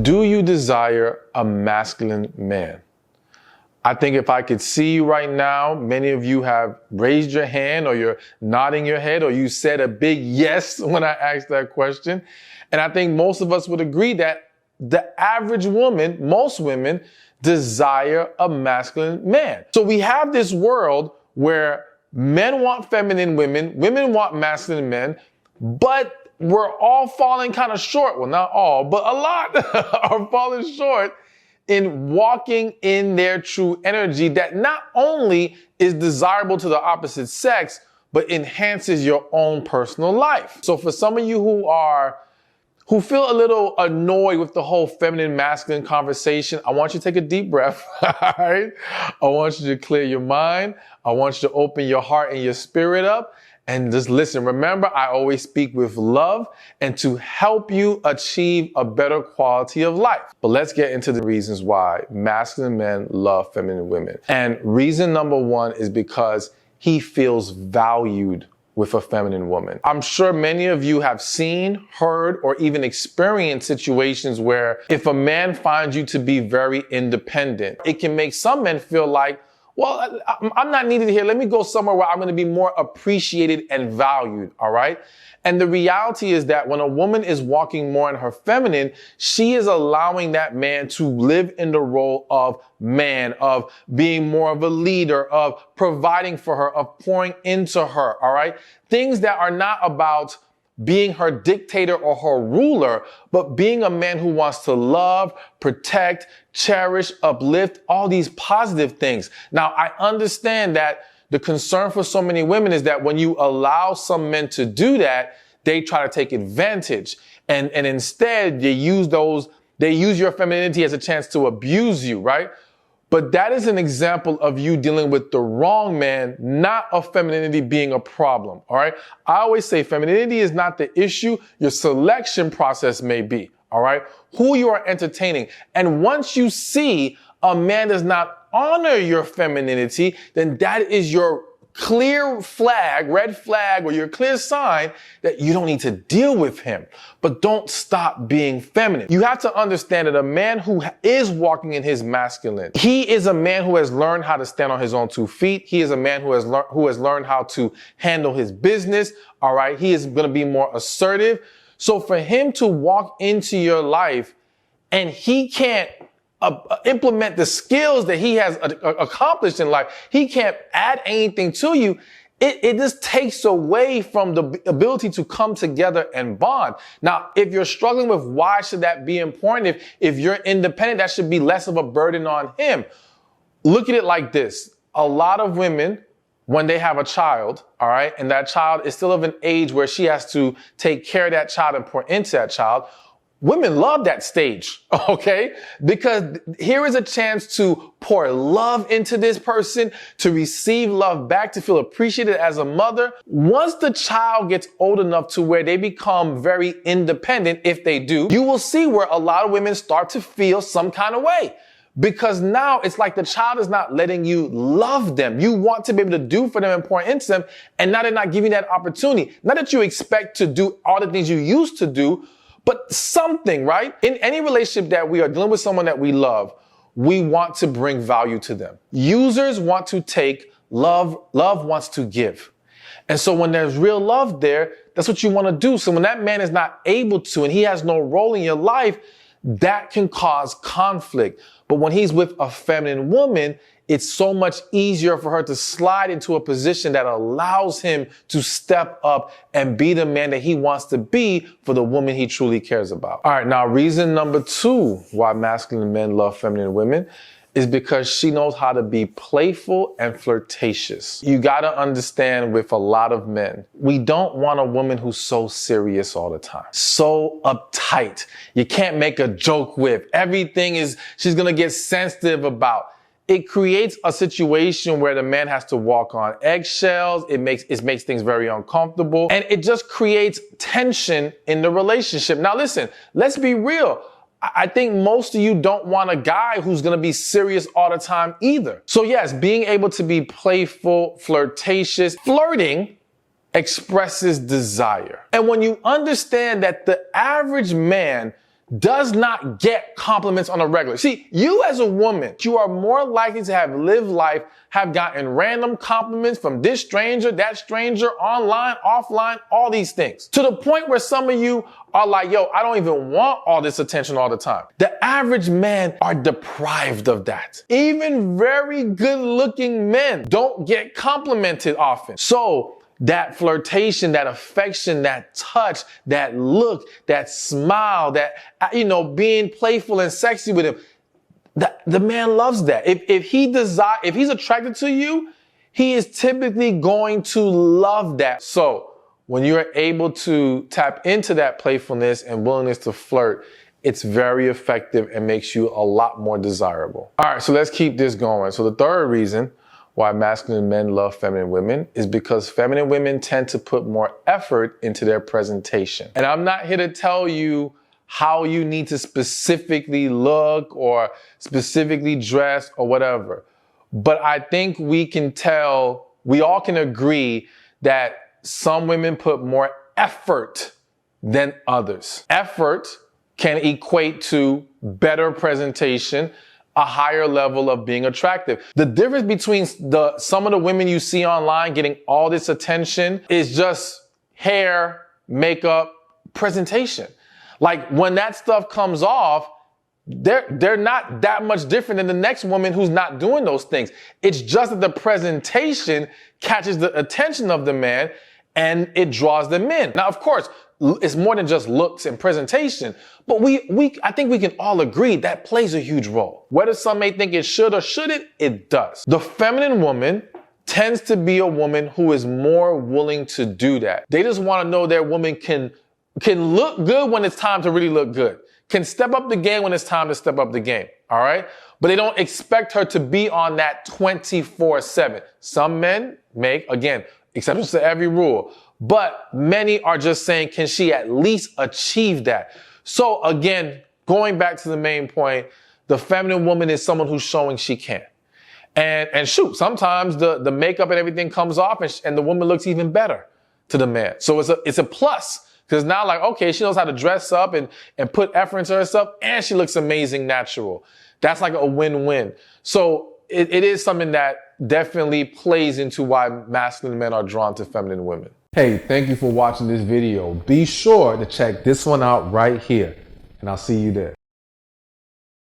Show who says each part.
Speaker 1: Do you desire a masculine man? I think if I could see you right now, many of you have raised your hand or you're nodding your head or you said a big yes when I asked that question. And I think most of us would agree that the average woman, most women, desire a masculine man. So we have this world where men want feminine women, women want masculine men, but we're all falling kind of short. Well, not all, but a lot are falling short in walking in their true energy that not only is desirable to the opposite sex, but enhances your own personal life. So for some of you who feel a little annoyed with the whole feminine masculine conversation, I want you to take a deep breath. All right? I want you to clear your mind. I want you to open your heart and your spirit up and just listen. Remember, I always speak with love and to help you achieve a better quality of life. But let's get into the reasons why masculine men love feminine women. And reason number one is because he feels valued with a feminine woman. I'm sure many of you have seen, heard, or even experienced situations where if a man finds you to be very independent, it can make some men feel like, well, I'm not needed here. Let me go somewhere where I'm going to be more appreciated and valued. All right. And the reality is that when a woman is walking more in her feminine, she is allowing that man to live in the role of man, of being more of a leader, of providing for her, of pouring into her. All right. Things that are not about being her dictator or her ruler, but being a man who wants to love, protect, cherish, uplift, all these positive things. Now, I understand that the concern for so many women is that when you allow some men to do that, they try to take advantage. And instead, they use your femininity as a chance to abuse you, right? But that is an example of you dealing with the wrong man, not of femininity being a problem, all right? I always say femininity is not the issue. Your selection process may be, all right? Who you are entertaining. And once you see a man does not honor your femininity, then that is your clear flag, red flag, or your clear sign that you don't need to deal with him. But don't stop being feminine. You have to understand that a man who is walking in his masculine, he is a man who has learned how to stand on his own 2 feet. He is a man who has learned how to handle his business. All right. He is going to be more assertive. So for him to walk into your life and he can't implement the skills that he has accomplished in life, he can't add anything to you. It just takes away from the ability to come together and bond. Now, if you're struggling with why should that be important, if you're independent, that should be less of a burden on him. Look at it like this. A lot of women, when they have a child, all right, and that child is still of an age where she has to take care of that child and pour into that child, women love that stage, okay? Because here is a chance to pour love into this person, to receive love back, to feel appreciated as a mother. Once the child gets old enough to where they become very independent, if they do, you will see where a lot of women start to feel some kind of way. Because now it's like the child is not letting you love them. You want to be able to do for them and pour into them, and now they're not giving that opportunity. Not that you expect to do all the things you used to do, but something, right? In any relationship that we are dealing with someone that we love, we want to bring value to them. Users want to take, love wants to give. And so when there's real love there, that's what you want to do. So when that man is not able to and he has no role in your life, that can cause conflict. But when he's with a feminine woman, it's so much easier for her to slide into a position that allows him to step up and be the man that he wants to be for the woman he truly cares about. All right, now reason number 2 why masculine men love feminine women is because she knows how to be playful and flirtatious. You gotta understand with a lot of men, we don't want a woman who's so serious all the time, so uptight. You can't make a joke with. She's gonna get sensitive about. It creates a situation where the man has to walk on eggshells. It makes things very uncomfortable, and it just creates tension in the relationship. Now listen, let's be real. I think most of you don't want a guy who's going to be serious all the time either. So yes, being able to be playful, flirtatious, flirting expresses desire. And when you understand that the average man does not get compliments on a regular. See, you as a woman, you are more likely to have lived life, have gotten random compliments from this stranger, that stranger, online, offline, all these things. To the point where some of you are like, yo, I don't even want all this attention all the time. The average men are deprived of that. Even very good looking men don't get complimented often. So that flirtation, that affection, that touch, that look, that smile, that, being playful and sexy with him, the man loves that. If he's attracted to you, he is typically going to love that. So when you're able to tap into that playfulness and willingness to flirt, it's very effective and makes you a lot more desirable. All right, so let's keep this going. So the third reason why masculine men love feminine women is because feminine women tend to put more effort into their presentation. And I'm not here to tell you how you need to specifically look or specifically dress or whatever. But I think we all can agree that some women put more effort than others. Effort can equate to better presentation, a higher level of being attractive. The difference between some of the women you see online getting all this attention is just hair, makeup, presentation. Like when that stuff comes off, they're not that much different than the next woman who's not doing those things. It's just that the presentation catches the attention of the man and it draws them in. Now, of course, it's more than just looks and presentation, but I think we can all agree that plays a huge role. Whether some may think it should or shouldn't, it does. The feminine woman tends to be a woman who is more willing to do that. They just want to know their woman can look good when it's time to really look good, can step up the game when it's time to step up the game, all right? But they don't expect her to be on that 24/7. Some men make, again, exceptions to every rule, but many are just saying, can she at least achieve that? So again, going back to the main point, the feminine woman is someone who's showing she can. And shoot, sometimes the makeup and everything comes off and the woman looks even better to the man. So it's a plus. Because now, like, okay, she knows how to dress up and put effort into herself, and she looks amazing natural. That's like a win-win. So it is something that definitely plays into why masculine men are drawn to feminine women. Hey, thank you for watching this video. Be sure to check this one out right here, and I'll see you there.